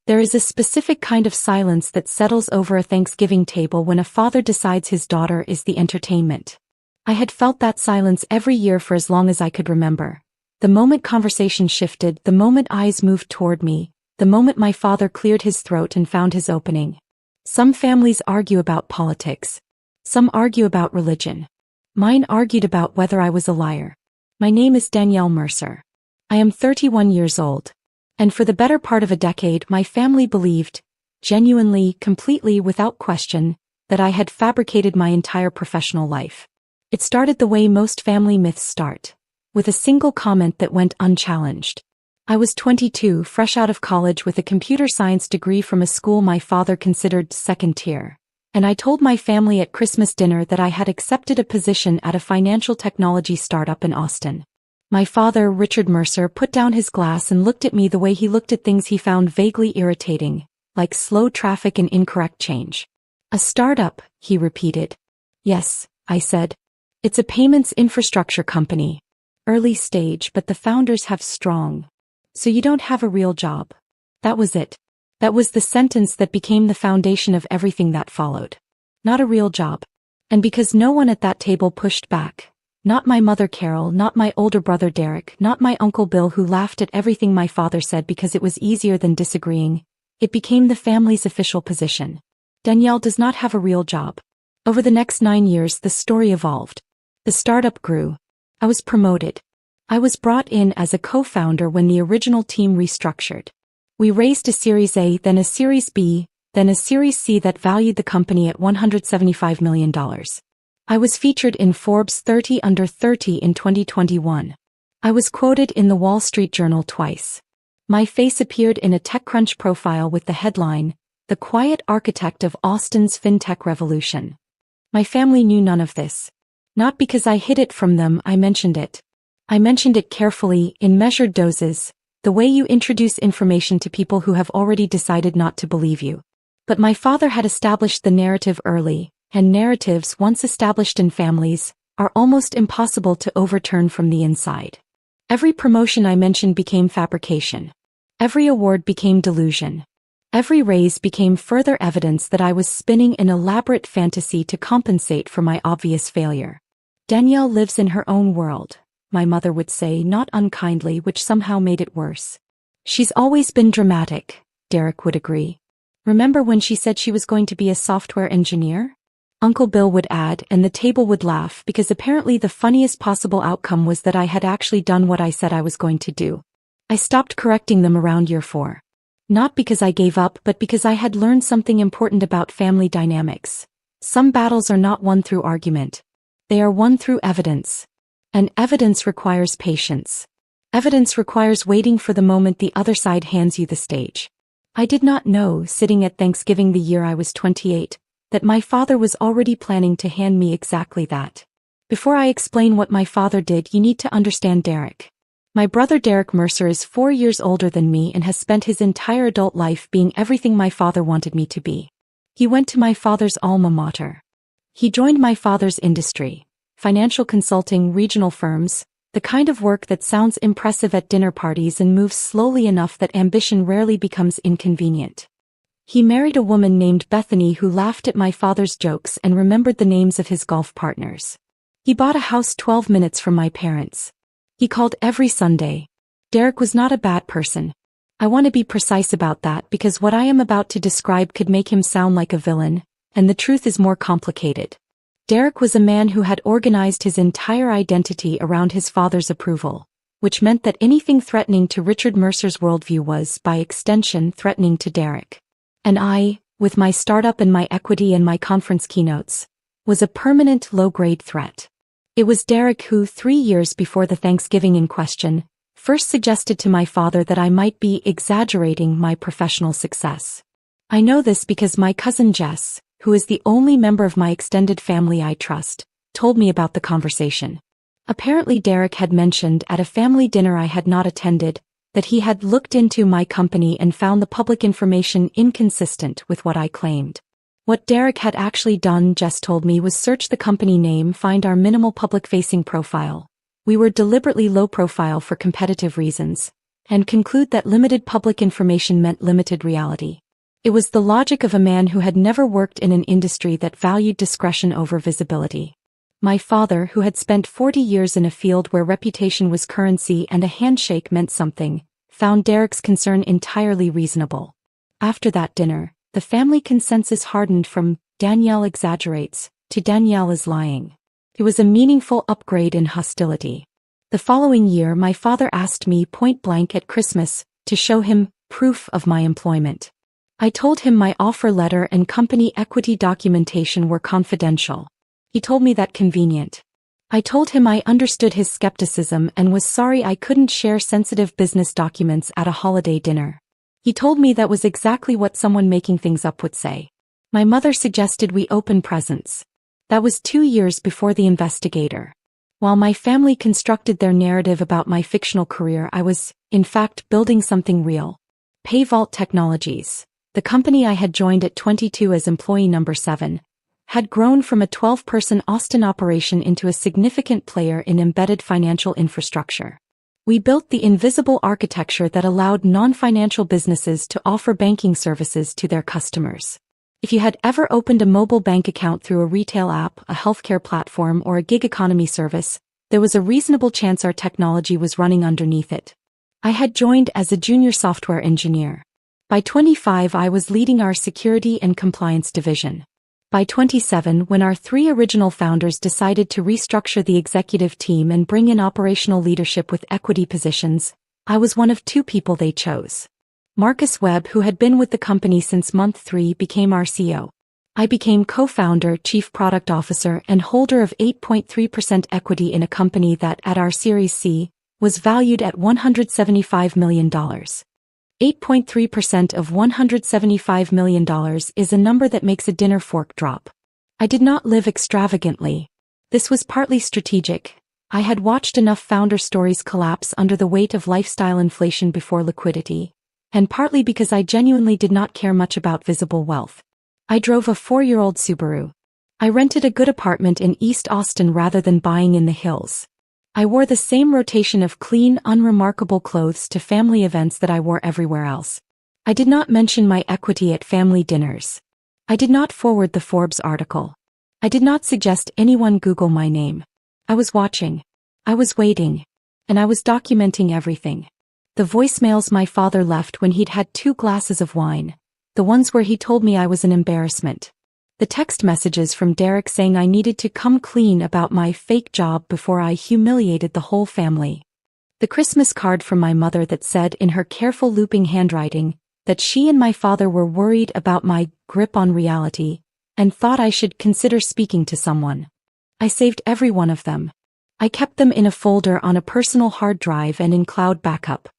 There is a specific kind of silence that settles over a Thanksgiving table when a father decides his daughter is the entertainment. I had felt that silence every year for as long as I could remember. The moment conversation shifted, the moment eyes moved toward me, the moment my father cleared his throat and found his opening. Some families argue about politics. Some argue about religion. Mine argued about whether I was a liar. My name is Danielle Mercer. I am 31 years old. And for the better part of a decade my family believed, genuinely, completely, without question, that I had fabricated my entire professional life. It started the way most family myths start, with a single comment that went unchallenged. I was 22, fresh out of college with a computer science degree from a school my father considered second tier. And I told my family at Christmas dinner that I had accepted a position at a financial technology startup in Austin. My father, Richard Mercer, put down his glass and looked at me the way he looked at things he found vaguely irritating, like slow traffic and incorrect change. A startup, he repeated. Yes, I said. It's a payments infrastructure company. Early stage, but the founders have strong. So you don't have a real job. That was it. That was the sentence that became the foundation of everything that followed. Not a real job. And because no one at that table pushed back, not my mother Carol, not my older brother Derek, not my uncle Bill who laughed at everything my father said because it was easier than disagreeing, it became the family's official position. Danielle does not have a real job. Over the next 9 years the story evolved. The startup grew. I was promoted. I was brought in as a co-founder when the original team restructured. We raised a Series A, then a Series B, then a Series C that valued the company at $175 million. I was featured in Forbes 30 Under 30 in 2021. I was quoted in the Wall Street Journal twice. My face appeared in a TechCrunch profile with the headline, "The Quiet Architect of Austin's FinTech Revolution." My family knew none of this. Not because I hid it from them, I mentioned it. I mentioned it carefully, in measured doses, the way you introduce information to people who have already decided not to believe you. But my father had established the narrative early, and narratives once established in families are almost impossible to overturn from the inside. Every promotion I mentioned became fabrication. Every award became delusion. Every raise became further evidence that I was spinning an elaborate fantasy to compensate for my obvious failure. Danielle lives in her own world, my mother would say, not unkindly, which somehow made it worse. She's always been dramatic, Derek would agree. Remember when she said she was going to be a software engineer? Uncle Bill would add, and the table would laugh because apparently the funniest possible outcome was that I had actually done what I said I was going to do. I stopped correcting them around year 4. Not because I gave up, but because I had learned something important about family dynamics. Some battles are not won through argument. They are won through evidence. And evidence requires patience. Evidence requires waiting for the moment the other side hands you the stage. I did not know, sitting at Thanksgiving the year I was 28, that my father was already planning to hand me exactly that. Before I explain what my father did, you need to understand Derek. My brother Derek Mercer is 4 years older than me and has spent his entire adult life being everything my father wanted me to be. He went to my father's alma mater. He joined my father's industry, financial consulting, regional firms, the kind of work that sounds impressive at dinner parties and moves slowly enough that ambition rarely becomes inconvenient. He married a woman named Bethany who laughed at my father's jokes and remembered the names of his golf partners. He bought a house 12 minutes from my parents. He called every Sunday. Derek was not a bad person. I want to be precise about that because what I am about to describe could make him sound like a villain, and the truth is more complicated. Derek was a man who had organized his entire identity around his father's approval, which meant that anything threatening to Richard Mercer's worldview was, by extension, threatening to Derek. And I, with my startup and my equity and my conference keynotes, was a permanent low-grade threat. It was Derek who, 3 years before the Thanksgiving in question, first suggested to my father that I might be exaggerating my professional success. I know this because my cousin Jess, who is the only member of my extended family I trust, told me about the conversation. Apparently Derek had mentioned at a family dinner I had not attended that he had looked into my company and found the public information inconsistent with what I claimed. What Derek had actually done, Jess told me, was search the company name, find our minimal public-facing profile. We were deliberately low profile for competitive reasons, and conclude that limited public information meant limited reality. It was the logic of a man who had never worked in an industry that valued discretion over visibility. My father, who had spent 40 years in a field where reputation was currency and a handshake meant something, found Derek's concern entirely reasonable. After that dinner, the family consensus hardened from "Danielle exaggerates" to "Danielle is lying." It was a meaningful upgrade in hostility. The following year, my father asked me point-blank at Christmas to show him proof of my employment. I told him my offer letter and company equity documentation were confidential. He told me that convenient. I told him I understood his skepticism and was sorry I couldn't share sensitive business documents at a holiday dinner. He told me that was exactly what someone making things up would say. My mother suggested we open presents. That was 2 years before the investigator. While my family constructed their narrative about my fictional career, I was, in fact, building something real. PayVault Technologies, the company I had joined at 22 as employee number 7, had grown from a 12-person Austin operation into a significant player in embedded financial infrastructure. We built the invisible architecture that allowed non-financial businesses to offer banking services to their customers. If you had ever opened a mobile bank account through a retail app, a healthcare platform, or a gig economy service, there was a reasonable chance our technology was running underneath it. I had joined as a junior software engineer. By 25, I was leading our security and compliance division. By 27, when our 3 original founders decided to restructure the executive team and bring in operational leadership with equity positions, I was one of 2 people they chose. Marcus Webb, who had been with the company since month 3, became our CEO. I became co-founder, chief product officer, and holder of 8.3% equity in a company that, at our Series C, was valued at $175 million. 8.3% of $175 million is a number that makes a dinner fork drop. I did not live extravagantly. This was partly strategic. I had watched enough founder stories collapse under the weight of lifestyle inflation before liquidity, and partly because I genuinely did not care much about visible wealth. I drove a 4-year-old Subaru. I rented a good apartment in East Austin rather than buying in the hills. I wore the same rotation of clean, unremarkable clothes to family events that I wore everywhere else. I did not mention my equity at family dinners. I did not forward the Forbes article. I did not suggest anyone Google my name. I was watching. I was waiting. And I was documenting everything. The voicemails my father left when he'd had 2 glasses of wine. The ones where he told me I was an embarrassment. The text messages from Derek saying I needed to come clean about my fake job before I humiliated the whole family. The Christmas card from my mother that said in her careful looping handwriting that she and my father were worried about my grip on reality and thought I should consider speaking to someone. I saved every one of them. I kept them in a folder on a personal hard drive and in cloud backup.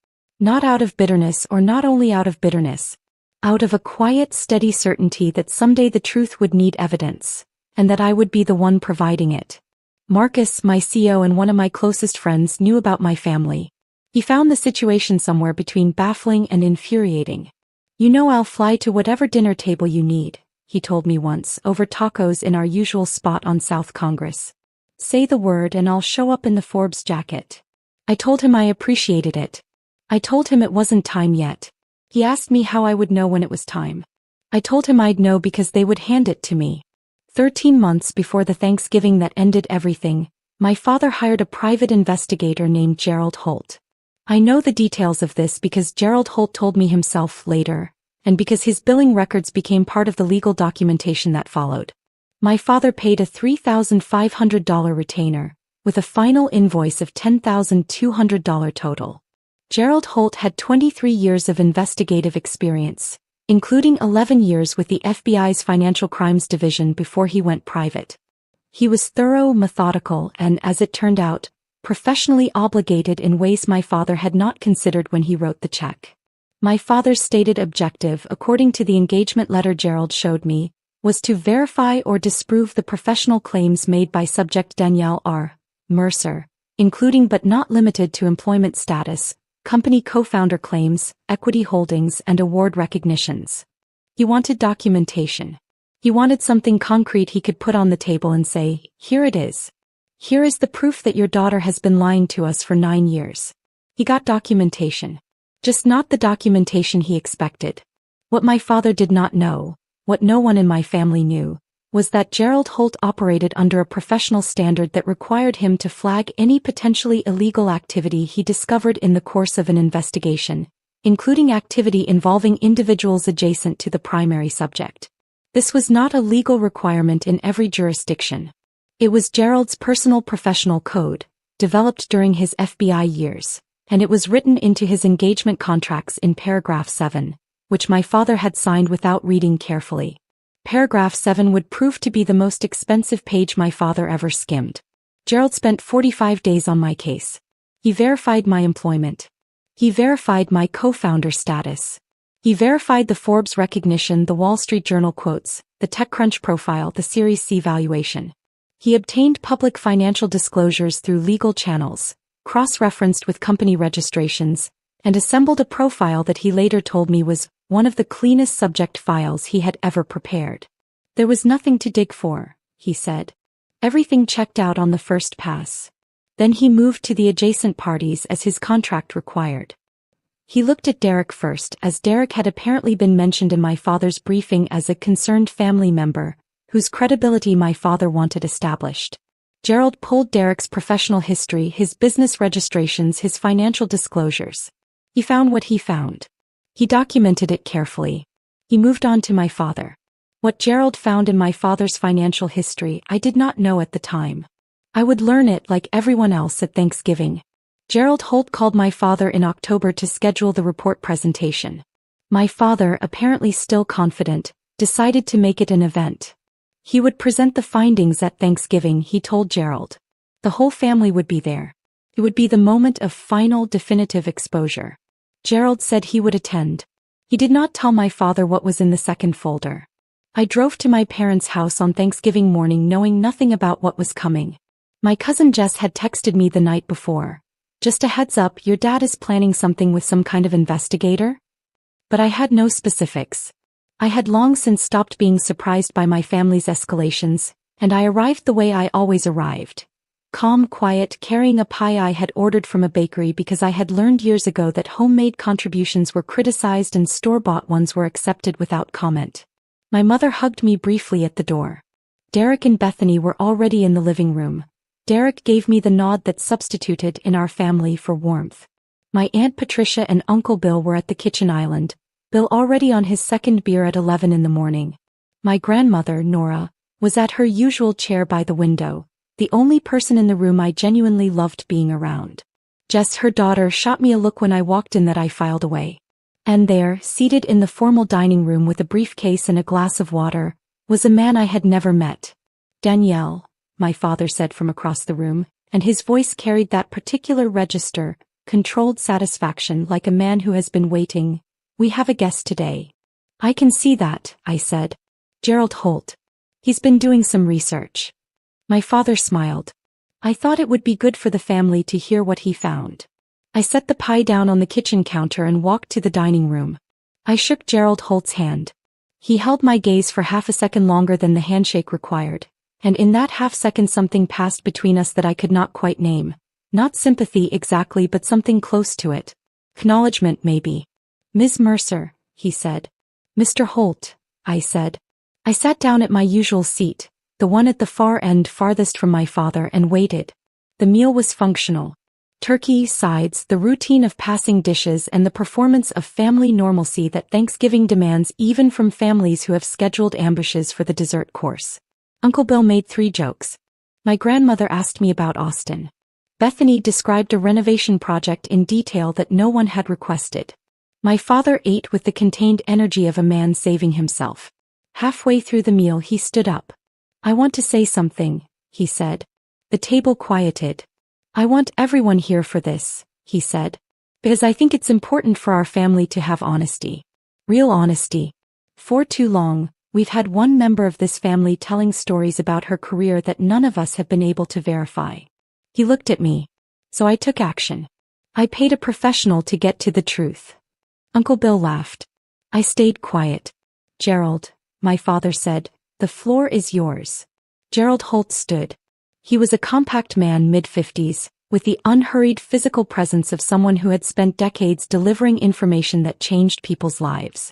Not out of bitterness, or not only out of bitterness. Out of a quiet, steady certainty that someday the truth would need evidence, and that I would be the one providing it. Marcus, my CEO and one of my closest friends, knew about my family. He found the situation somewhere between baffling and infuriating. "You know I'll fly to whatever dinner table you need," he told me once, over tacos in our usual spot on South Congress. "Say the word and I'll show up in the Forbes jacket." I told him I appreciated it. I told him it wasn't time yet. He asked me how I would know when it was time. I told him I'd know because they would hand it to me. 13 months before the Thanksgiving that ended everything, my father hired a private investigator named Gerald Holt. I know the details of this because Gerald Holt told me himself later, and because his billing records became part of the legal documentation that followed. My father paid a $3,500 retainer, with a final invoice of $10,200 total. Gerald Holt had 23 years of investigative experience, including 11 years with the FBI's Financial Crimes Division before he went private. He was thorough, methodical, and, as it turned out, professionally obligated in ways my father had not considered when he wrote the check. My father's stated objective, according to the engagement letter Gerald showed me, was to verify or disprove the professional claims made by subject Danielle Mercer, including but not limited to employment status, company co-founder claims, equity holdings, and award recognitions. He wanted documentation. He wanted something concrete he could put on the table and say, "Here it is. Here is the proof that your daughter has been lying to us for 9 years." He got documentation. Just not the documentation he expected. What my father did not know, what no one in my family knew, was that Gerald Holt operated under a professional standard that required him to flag any potentially illegal activity he discovered in the course of an investigation, including activity involving individuals adjacent to the primary subject. This was not a legal requirement in every jurisdiction. It was Gerald's personal professional code, developed during his FBI years, and it was written into his engagement contracts in paragraph 7, which my father had signed without reading carefully. Paragraph 7 would prove to be the most expensive page my father ever skimmed. Gerald spent 45 days on my case. He verified my employment. He verified my co-founder status. He verified the Forbes recognition, the Wall Street Journal quotes, the TechCrunch profile, the Series C valuation. He obtained public financial disclosures through legal channels, cross-referenced with company registrations, and assembled a profile that he later told me was one of the cleanest subject files he had ever prepared. There was nothing to dig for, he said. Everything checked out on the first pass. Then he moved to the adjacent parties as his contract required. He looked at Derek first, as Derek had apparently been mentioned in my father's briefing as a concerned family member, whose credibility my father wanted established. Gerald pulled Derek's professional history, his business registrations, his financial disclosures. He found what he found. He documented it carefully. He moved on to my father. What Gerald found in my father's financial history I did not know at the time. I would learn it like everyone else at Thanksgiving. Gerald Holt called my father in October to schedule the report presentation. My father, apparently still confident, decided to make it an event. He would present the findings at Thanksgiving, he told Gerald. The whole family would be there. It would be the moment of final, definitive exposure. Gerald said he would attend. He did not tell my father what was in the second folder. I drove to my parents' house on Thanksgiving morning knowing nothing about what was coming. My cousin Jess had texted me the night before. Just a heads up, your dad is planning something with some kind of investigator? But I had no specifics. I had long since stopped being surprised by my family's escalations, and I arrived the way I always arrived. Calm, quiet, carrying a pie I had ordered from a bakery because I had learned years ago that homemade contributions were criticized and store-bought ones were accepted without comment. My mother hugged me briefly at the door. Derek and Bethany were already in the living room. Derek gave me the nod that substituted in our family for warmth. My Aunt Patricia and Uncle Bill were at the kitchen island, Bill already on his second beer at 11 in the morning. My grandmother, Nora, was at her usual chair by the window, the only person in the room I genuinely loved being around. Jess, her daughter, shot me a look when I walked in that I filed away. And there, seated in the formal dining room with a briefcase and a glass of water, was a man I had never met. Danielle, my father said from across the room, and his voice carried that particular register, controlled satisfaction like a man who has been waiting. We have a guest today. I can see that, I said. Gerald Holt. He's been doing some research. My father smiled. I thought it would be good for the family to hear what he found. I set the pie down on the kitchen counter and walked to the dining room. I shook Gerald Holt's hand. He held my gaze for half a second longer than the handshake required. And in that half-second something passed between us that I could not quite name. Not sympathy exactly, but something close to it. Acknowledgement maybe. Ms. Mercer, he said. Mr. Holt, I said. I sat down at my usual seat, the one at the far end farthest from my father, and waited. The meal was functional. Turkey, sides, the routine of passing dishes, and the performance of family normalcy that Thanksgiving demands even from families who have scheduled ambushes for the dessert course. Uncle Bill made 3 jokes. My grandmother asked me about Austin. Bethany described a renovation project in detail that no one had requested. My father ate with the contained energy of a man saving himself. Halfway through the meal he stood up. I want to say something, he said. The table quieted. I want everyone here for this, he said. Because I think it's important for our family to have honesty. Real honesty. For too long, we've had one member of this family telling stories about her career that none of us have been able to verify. He looked at me. So I took action. I paid a professional to get to the truth. Uncle Bill laughed. I stayed quiet. Gerald, my father said, the floor is yours. Gerald Holt stood. He was a compact man mid-50s, with the unhurried physical presence of someone who had spent decades delivering information that changed people's lives.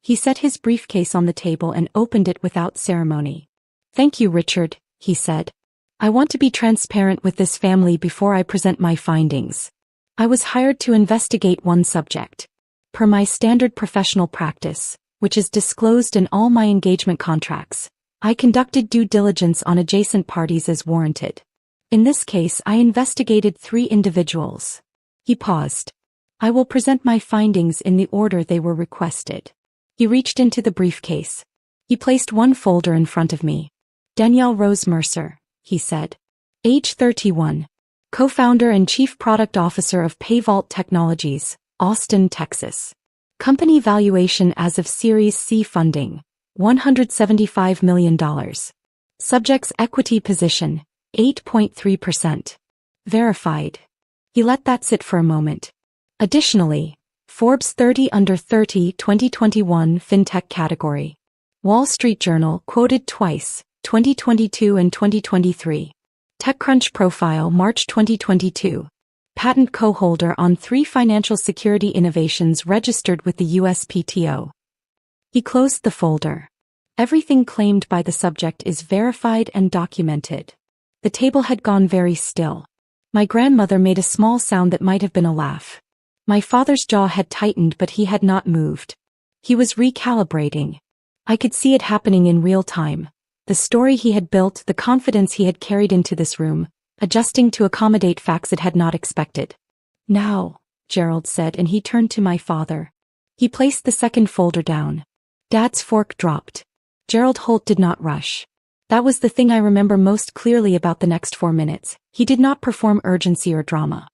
He set his briefcase on the table and opened it without ceremony. "Thank you, Richard," he said. "I want to be transparent with this family before I present my findings. I was hired to investigate one subject. Per my standard professional practice, which is disclosed in all my engagement contracts, I conducted due diligence on adjacent parties as warranted. In this case, I investigated 3 individuals." He paused. "I will present my findings in the order they were requested." He reached into the briefcase. He placed one folder in front of me. "Danielle Rose Mercer," he said. Age 31. Co-founder and Chief Product Officer of PayVault Technologies, Austin, Texas. Company valuation as of Series C funding, $175 million. Subject's equity position, 8.3%. Verified. He let that sit for a moment. Additionally, Forbes 30 Under 30 2021 FinTech category. Wall Street Journal quoted twice, 2022 and 2023. TechCrunch profile March 2022. Patent co-holder on 3 financial security innovations registered with the USPTO. He closed the folder. Everything claimed by the subject is verified and documented. The table had gone very still. My grandmother made a small sound that might have been a laugh. My father's jaw had tightened, but he had not moved. He was recalibrating. I could see it happening in real time. The story he had built, the confidence he had carried into this room, adjusting to accommodate facts it had not expected. "Now," Gerald said, and he turned to my father. He placed the second folder down. Dad's fork dropped. Gerald Holt did not rush. That was the thing I remember most clearly about the next 4 minutes. He did not perform urgency or drama.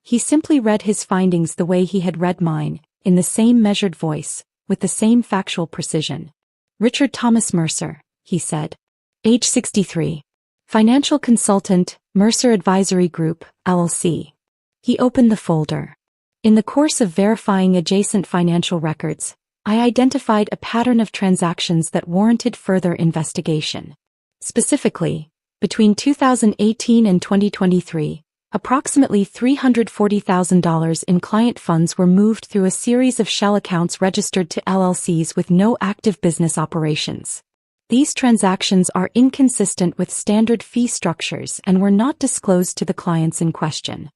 He simply read his findings the way he had read mine, in the same measured voice, with the same factual precision. "Richard Thomas Mercer," he said. Age 63. Financial consultant, Mercer Advisory Group, LLC. He opened the folder. In the course of verifying adjacent financial records, I identified a pattern of transactions that warranted further investigation. Specifically, between 2018 and 2023, approximately $340,000 in client funds were moved through a series of shell accounts registered to LLCs with no active business operations. These transactions are inconsistent with standard fee structures and were not disclosed to the clients in question.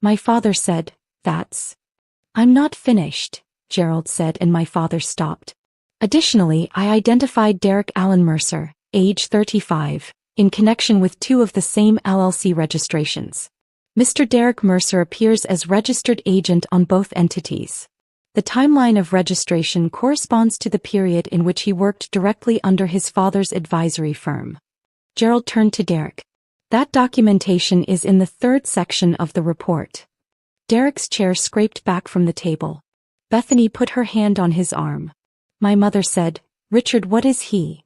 My father said, "I'm not finished," Gerald said, and my father stopped. Additionally, I identified Derek Allen Mercer, age 35, in connection with 2 of the same LLC registrations. Mr. Derek Mercer appears as registered agent on both entities. The timeline of registration corresponds to the period in which he worked directly under his father's advisory firm. Gerald turned to Derek. "That documentation is in the 3rd section of the report." Derek's chair scraped back from the table. Bethany put her hand on his arm. My mother said, "Richard, what is he?"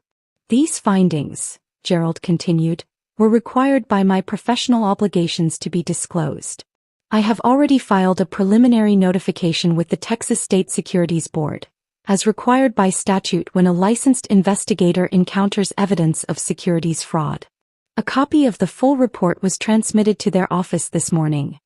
"These findings," Gerald continued, "were required by my professional obligations to be disclosed. I have already filed a preliminary notification with the Texas State Securities Board, as required by statute when a licensed investigator encounters evidence of securities fraud. A copy of the full report was transmitted to their office this morning."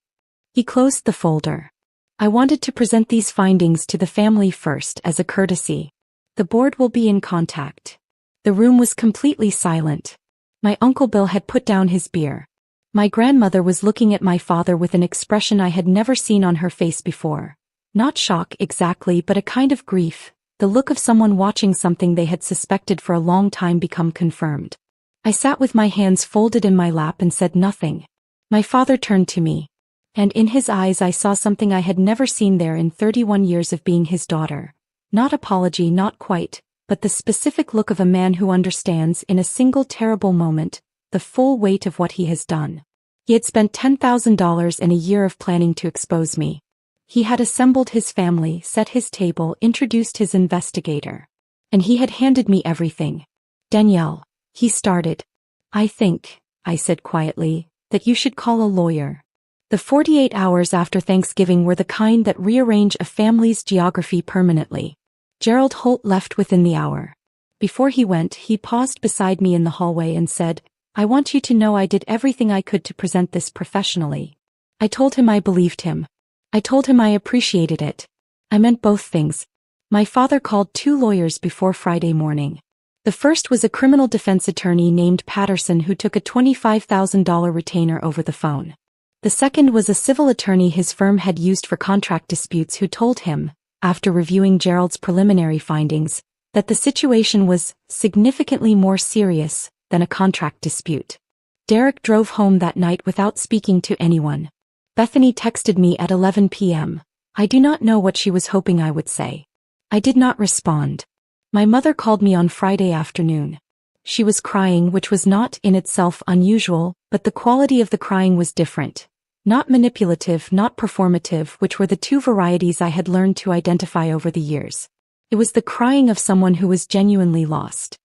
He closed the folder. "I wanted to present these findings to the family first as a courtesy. The board will be in contact." The room was completely silent. My Uncle Bill had put down his beer. My grandmother was looking at my father with an expression I had never seen on her face before. Not shock exactly, but a kind of grief, the look of someone watching something they had suspected for a long time become confirmed. I sat with my hands folded in my lap and said nothing. My father turned to me, and in his eyes I saw something I had never seen there in 31 years of being his daughter. Not apology, not quite, but the specific look of a man who understands in a single terrible moment the full weight of what he has done. He had spent $10,000 and a year of planning to expose me. He had assembled his family, set his table, introduced his investigator. And he had handed me everything. "Danielle," he started. I said quietly, "that you should call a lawyer." The 48 hours after Thanksgiving were the kind that rearrange a family's geography permanently. Gerald Holt left within the hour. Before he went, he paused beside me in the hallway and said, I want you to know I did everything I could to present this professionally. I told him I believed him. I told him I appreciated it. I meant both things. My father called 2 lawyers before Friday morning. The first was a criminal defense attorney named Patterson who took a $25,000 retainer over the phone. The second was a civil attorney his firm had used for contract disputes who told him, after reviewing Gerald's preliminary findings, that the situation was significantly more serious than a contract dispute. Derek drove home that night without speaking to anyone. Bethany texted me at 11 p.m. I do not know what she was hoping I would say. I did not respond. My mother called me on Friday afternoon. She was crying, which was not in itself unusual, but the quality of the crying was different. Not manipulative, not performative, which were the 2 varieties I had learned to identify over the years. It was the crying of someone who was genuinely lost.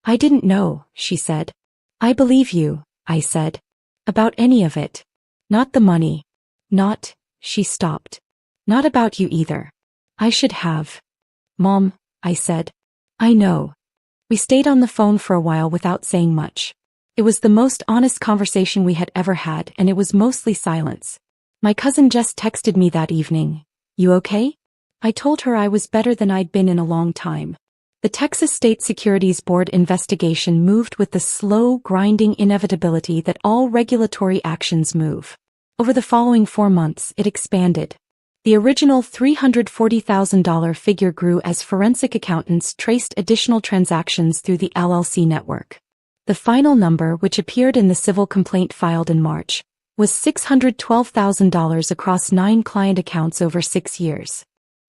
I didn't know, she said. I believe you, I said. About any of it. Not the money. Not, she stopped. Not about you either. I should have. Mom, I said. I know. We stayed on the phone for a while without saying much. It was the most honest conversation we had ever had, and it was mostly silence. My cousin Jess texted me that evening. You okay? I told her I was better than I'd been in a long time. The Texas State Securities Board investigation moved with the slow, grinding inevitability that all regulatory actions move. Over the following 4 months, it expanded. The original $340,000 figure grew as forensic accountants traced additional transactions through the LLC network. The final number, which appeared in the civil complaint filed in March, was $612,000 across 9 client accounts over 6 years.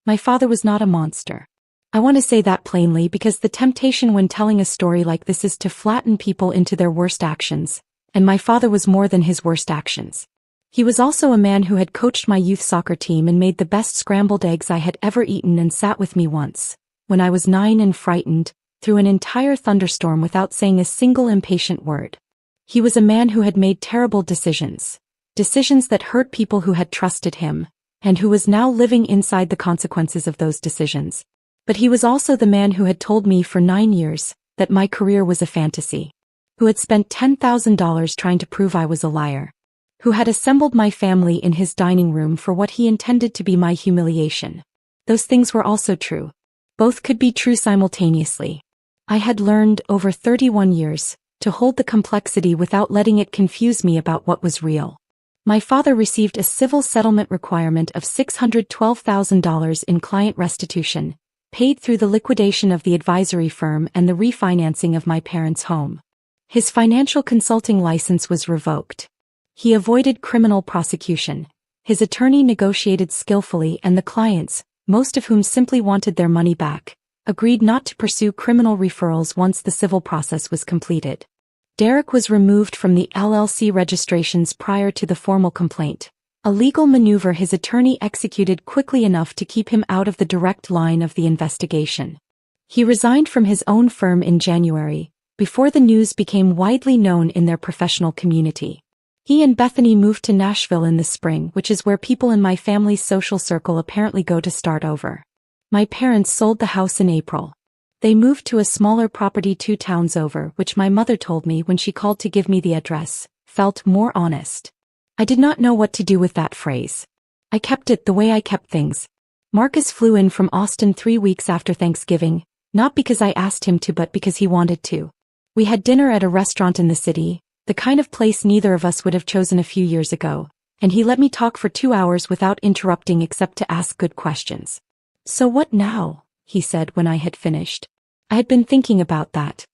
My father was not a monster. I want to say that plainly because the temptation when telling a story like this is to flatten people into their worst actions, and my father was more than his worst actions. He was also a man who had coached my youth soccer team and made the best scrambled eggs I had ever eaten and sat with me once, when I was 9 and frightened, through an entire thunderstorm without saying a single impatient word. He was a man who had made terrible decisions that hurt people who had trusted him, and who was now living inside the consequences of those decisions. But he was also the man who had told me for 9 years that my career was a fantasy, who had spent $10,000 trying to prove I was a liar, who had assembled my family in his dining room for what he intended to be my humiliation. Those things were also true. Both could be true simultaneously. I had learned, over 31 years, to hold the complexity without letting it confuse me about what was real. My father received a civil settlement requirement of $612,000 in client restitution, paid through the liquidation of the advisory firm and the refinancing of my parents' home. His financial consulting license was revoked. He avoided criminal prosecution. His attorney negotiated skillfully, and the clients, most of whom simply wanted their money back, agreed not to pursue criminal referrals once the civil process was completed. Derek was removed from the LLC registrations prior to the formal complaint, a legal maneuver his attorney executed quickly enough to keep him out of the direct line of the investigation. He resigned from his own firm in January, before the news became widely known in their professional community. He and Bethany moved to Nashville in the spring, which is where people in my family's social circle apparently go to start over. My parents sold the house in April. They moved to a smaller property 2 towns over, which my mother told me when she called to give me the address, felt more honest. I did not know what to do with that phrase. I kept it the way I kept things. Marcus flew in from Austin 3 weeks after Thanksgiving, not because I asked him to but because he wanted to. We had dinner at a restaurant in the city, the kind of place neither of us would have chosen a few years ago, and he let me talk for 2 hours without interrupting except to ask good questions. So what now? He said when I had finished. I had been thinking about that.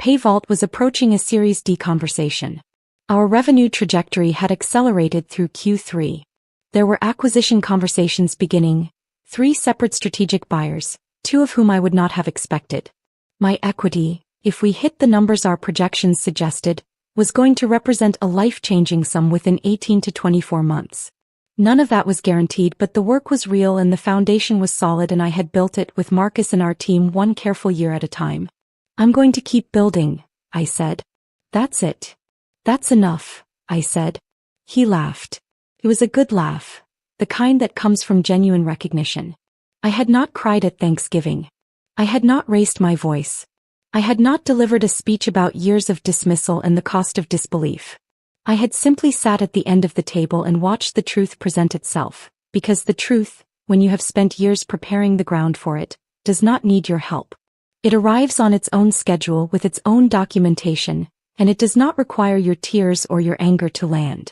PayVault was approaching a Series D conversation. Our revenue trajectory had accelerated through Q3. There were acquisition conversations beginning, 3 separate strategic buyers, 2 of whom I would not have expected. My equity, if we hit the numbers our projections suggested, was going to represent a life-changing sum within 18 to 24 months. None of that was guaranteed, but the work was real and the foundation was solid, and I had built it with Marcus and our team 1 careful year at a time. I'm going to keep building, I said. That's it. That's enough, I said. He laughed. It was a good laugh, the kind that comes from genuine recognition. I had not cried at Thanksgiving. I had not raised my voice. I had not delivered a speech about years of dismissal and the cost of disbelief. I had simply sat at the end of the table and watched the truth present itself, because the truth, when you have spent years preparing the ground for it, does not need your help. It arrives on its own schedule with its own documentation, and it does not require your tears or your anger to land.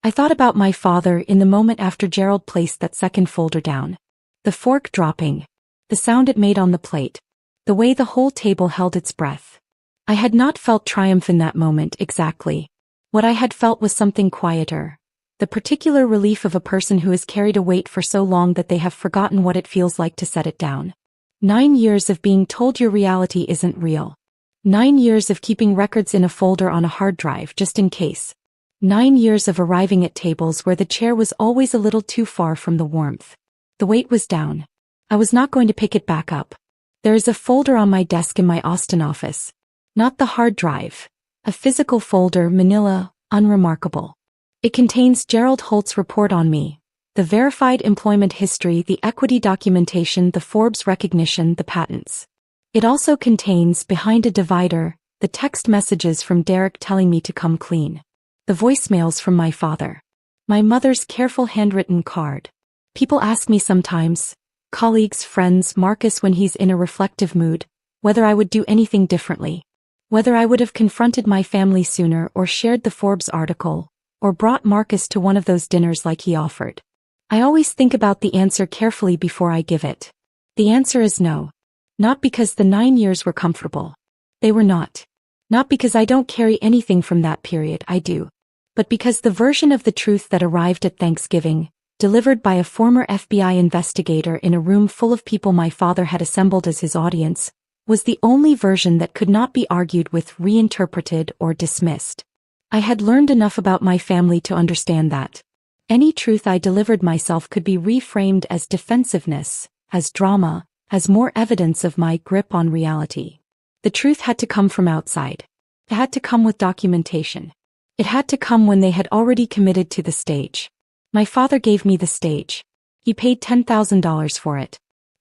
I thought about my father in the moment after Gerald placed that second folder down. The fork dropping. The sound it made on the plate. The way the whole table held its breath. I had not felt triumph in that moment exactly. What I had felt was something quieter. The particular relief of a person who has carried a weight for so long that they have forgotten what it feels like to set it down. 9 years of being told your reality isn't real. 9 years of keeping records in a folder on a hard drive just in case. 9 years of arriving at tables where the chair was always a little too far from the warmth. The weight was down. I was not going to pick it back up. There is a folder on my desk in my Austin office. Not the hard drive. A physical folder, manila, unremarkable. It contains Gerald Holt's report on me, the verified employment history, the equity documentation, the Forbes recognition, the patents. It also contains, behind a divider, the text messages from Derek telling me to come clean. The voicemails from my father. My mother's careful handwritten card. People ask me sometimes, colleagues, friends, Marcus when he's in a reflective mood, whether I would do anything differently. Whether I would have confronted my family sooner or shared the Forbes article, or brought Marcus to one of those dinners like he offered. I always think about the answer carefully before I give it. The answer is no. Not because the 9 years were comfortable. They were not. Not because I don't carry anything from that period, I do. But because the version of the truth that arrived at Thanksgiving, delivered by a former FBI investigator in a room full of people my father had assembled as his audience, was the only version that could not be argued with, reinterpreted, or dismissed. I had learned enough about my family to understand that any truth I delivered myself could be reframed as defensiveness, as drama, as more evidence of my grip on reality. The truth had to come from outside. It had to come with documentation. It had to come when they had already committed to the stage. My father gave me the stage. He paid $10,000 for it.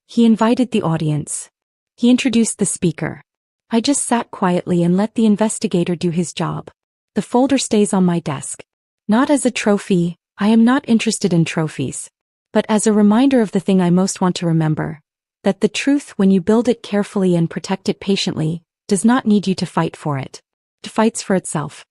He invited the audience. He introduced the speaker. I just sat quietly and let the investigator do his job. The folder stays on my desk. Not as a trophy, I am not interested in trophies. But as a reminder of the thing I most want to remember. That the truth, when you build it carefully and protect it patiently, does not need you to fight for it. It fights for itself.